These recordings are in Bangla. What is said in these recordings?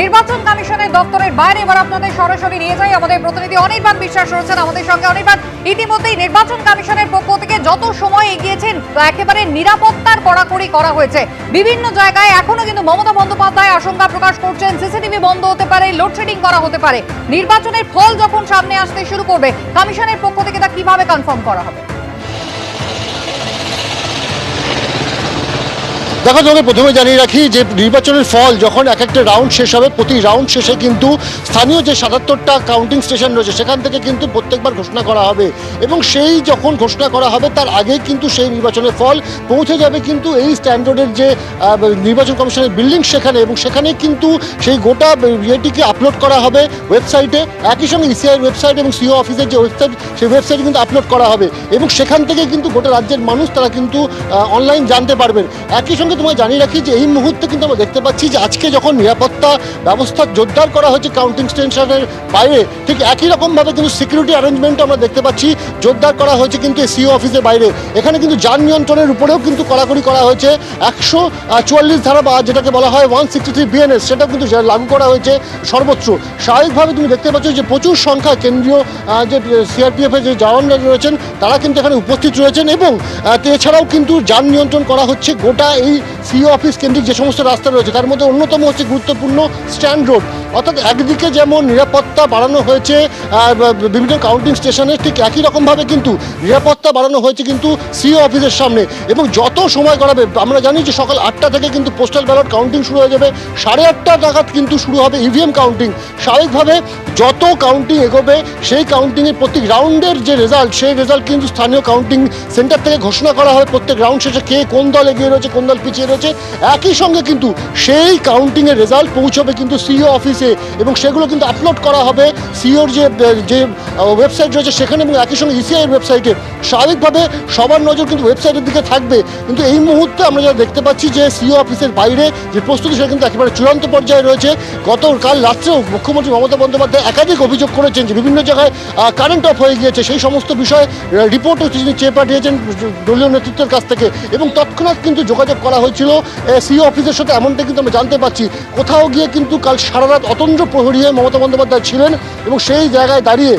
নির্বাচন কমিশনের দপ্তরের বাইরে এবার আপনাদের সরাসরি নিয়ে যাই। আমাদের প্রতিনিধি অনির্বাণ বিশ্বাস রয়েছেন আমাদের সঙ্গে। অনির্বাণ, ইতিমধ্যেই নির্বাচন কমিশনের পক্ষ থেকে যত সময় এগিয়েছেন একেবারে নিরাপত্তার কড়াকড়ি করা হয়েছে। বিভিন্ন জায়গায় এখনো কিন্তু মমতা বন্দ্যোপাধ্যায় আশঙ্কা প্রকাশ করছেন সিসিটিভি বন্ধ হতে পারে, লোডশেডিং করা হতে পারে। নির্বাচনের ফল যখন সামনে আসতে শুরু করবে, কমিশনের পক্ষ থেকে তা কিভাবে কনফার্ম করা হবে? দেখো, তোমাকে প্রথমে জানিয়ে রাখি যে নির্বাচনের ফল যখন এক একটা রাউন্ড শেষ হবে, প্রতি রাউন্ড শেষে কিন্তু স্থানীয় যে ৭৭টা কাউন্টিং স্টেশন রয়েছে সেখান থেকে কিন্তু প্রত্যেকবার ঘোষণা করা হবে এবং সেই যখন ঘোষণা করা হবে তার আগেই কিন্তু সেই নির্বাচনের ফল পৌঁছে যাবে কিন্তু এই স্ট্যান্ডার্ডের যে নির্বাচন কমিশনের বিল্ডিং সেখানে, এবং সেখানে কিন্তু সেই গোটা ইয়েটিকে আপলোড করা হবে ওয়েবসাইটে। একই সঙ্গে ইসিআইয়ের ওয়েবসাইট এবং সিও অফিসের যে ওয়েবসাইট সেই ওয়েবসাইটে কিন্তু আপলোড করা হবে এবং সেখান থেকে কিন্তু গোটা রাজ্যের মানুষ তারা কিন্তু অনলাইন জানতে পারবেন। একই সঙ্গে তোমায় জানিয়ে রাখি যে এই মুহূর্তে কিন্তু আমরা দেখতে পাচ্ছি যে আজকে যখন নিরাপত্তা ব্যবস্থা জোরদার করা হয়েছে কাউন্টিং স্টেশনের বাইরে, ঠিক একই রকমভাবে কিন্তু সিকিউরিটি অ্যারেঞ্জমেন্ট আমরা দেখতে পাচ্ছি জোরদার করা হয়েছে কিন্তু সিও অফিসের বাইরে। এখানে কিন্তু যান নিয়ন্ত্রণের উপরেও কিন্তু কড়াকড়ি করা হয়েছে। ১৪৪ ধারা বা যেটাকে বলা হয় 163 বিএনএস, সেটাও কিন্তু লাগু করা হয়েছে সর্বত্র। স্বাভাবিকভাবে তুমি দেখতে পাচ্ছ যে প্রচুর সংখ্যা কেন্দ্রীয় যে সিআরপিএফের যে জওয়ানরা রয়েছেন তারা কিন্তু এখানে উপস্থিত রয়েছেন এবং এছাড়াও কিন্তু যান নিয়ন্ত্রণ করা হচ্ছে গোটা এই সিও অফিস কেন্দ্রিক যে সমস্ত রাস্তা রয়েছে তার মধ্যে অন্যতম হচ্ছে গুরুত্বপূর্ণ স্ট্যান্ড রোড। অর্থাৎ একদিকে যেমন নিরাপত্তা বাড়ানো হয়েছে বিভিন্ন কাউন্টিং স্টেশনে, ঠিক একই রকমভাবে কিন্তু নিরাপত্তা বাড়ানো হয়েছে কিন্তু সিও অফিসের সামনে। এবং যত সময় করাবে, আমরা জানি যে সকাল ৮টা থেকে কিন্তু পোস্টাল ব্যালট কাউন্টিং শুরু হয়ে যাবে, 8:30 নাগাদ কিন্তু শুরু হবে ইভিএম কাউন্টিং। স্বাভাবিকভাবে যত কাউন্টিং এগোবে সেই কাউন্টিংয়ের প্রত্যেক রাউন্ডের যে রেজাল্ট সেই রেজাল্ট কিন্তু স্থানীয় কাউন্টিং সেন্টার থেকে ঘোষণা করা হবে প্রত্যেক রাউন্ড শেষে কে কোন দল এগিয়ে রয়েছে কোন দল পিছিয়ে রয়েছে। একই সঙ্গে কিন্তু সেই কাউন্টিংয়ের রেজাল্ট পৌঁছবে কিন্তু সিও অফিসে এবং সেগুলো কিন্তু আপলোড করা হবে সিওর যে ওয়েবসাইট রয়েছে সেখানে এবং একই সঙ্গে ইসিআইয়ের ওয়েবসাইটে। স্বাভাবিকভাবে সবার নজর কিন্তু ওয়েবসাইটের দিকে থাকবে, কিন্তু এই মুহূর্তে আমরা যা দেখতে পাচ্ছি যে সিও অফিসের বাইরে যে প্রস্তুতি সেটা কিন্তু একেবারে চূড়ান্ত পর্যায়ে রয়েছে। গতকাল রাত্রেও মুখ্যমন্ত্রী মমতা বন্দ্যোপাধ্যায় একাধিক অভিযোগ করেছেন যে বিভিন্ন জায়গায় কারেন্ট অফ হয়ে গিয়েছে, সেই সমস্ত বিষয়ে রিপোর্টও তিনি চেয়ে পাঠিয়েছেন দলীয় নেতৃত্বের কাছ থেকে এবং তৎক্ষণাৎ কিন্তু যোগাযোগ করা হয়েছিল সিও অফিসের সাথে। এমনটা কিন্তু আমরা জানতে পারছি কোথাও গিয়ে কিন্তু কাল সারা রাত অতন্দ্র প্রহরী হয়ে মমতা বন্দ্যোপাধ্যায় ছিলেন এবং সেই জায়গায় দাঁড়িয়ে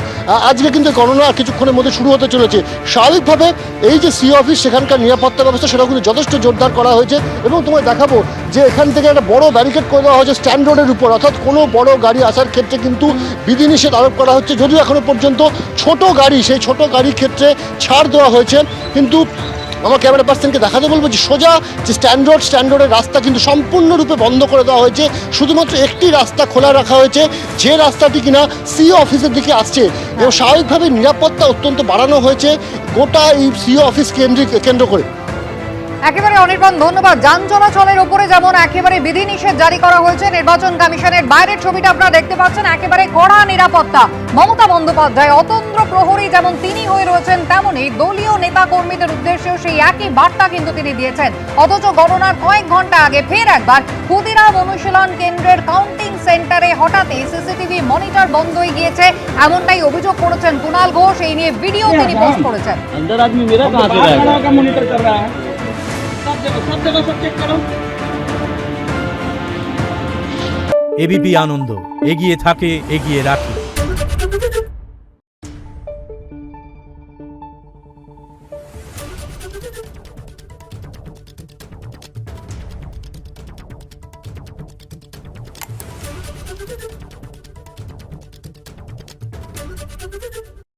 আজকে কিন্তু গণনা কিছুক্ষণের মধ্যে শুরু হতে চলেছে। স্বাভাবিকভাবে এই যে সিও অফিস সেখানকার নিরাপত্তা ব্যবস্থা সেটাও কিন্তু যথেষ্ট জোরদার করা হয়েছে এবং তোমায় দেখাবো যে এখান থেকে একটা বড় ব্যারিকেড করে দেওয়া হয়েছে স্ট্যান্ড রোডের উপর, অর্থাৎ কোনো বড় গাড়ি আসার ক্ষেত্রে কিন্তু বিধিনিষেধ আরোপ করা হচ্ছে। যদিও এখনো পর্যন্ত ছোট গাড়ি, সেই ছোট গাড়ির ক্ষেত্রে ছাড় দেওয়া হয়েছে, কিন্তু আমার ক্যামেরা পার্সনকে দেখাতে বলবো যে সোজা যে স্ট্যান্ড রোডের রাস্তা কিন্তু সম্পূর্ণরূপে বন্ধ করে দেওয়া হয়েছে। শুধুমাত্র একটি রাস্তা খোলা রাখা হয়েছে যে রাস্তাটি কিনা সিও অফিসের দিকে আসছে এবং স্বাভাবিকভাবে নিরাপত্তা অত্যন্ত বাড়ানো হয়েছে গোটা এই সিও অফিস কেন্দ্র করে। একেবারে অনির্বাণ, ধন্যবাদ। যান চলাচলের উপরে যেমন একেবারে বিধিনিষেধ জারি করা হয়েছে, নির্বাচন কমিশনের বাইরের ছবিটা আপনারা দেখতে পাচ্ছেন, একেবারে কড়া নিরাপত্তা। মমতা বন্দ্যোপাধ্যায় অতন্দ্র প্রহরী যেমন তিনি হয়ে রয়েছেন, তেমনই দলীয় নেতা কর্মীদের উদ্দেশ্যেও সেই একই বার্তা কিন্তু তিনি দিয়েছেন। অথচ গণনার কয়েক ঘন্টা আগে ফের একবার ক্ষুদিরাম অনুশীলন কেন্দ্রের কাউন্টিং সেন্টারে হঠাৎই সিসিটিভি মনিটর বন্ধ হয়ে গিয়েছে, এমনটাই অভিযোগ করেছেন কুণাল ঘোষ। এই নিয়ে ভিডিও তিনি পোস্ট করেছেন। এবিপি আনন্দ, এগিয়ে থাকে, এগিয়ে রাখে।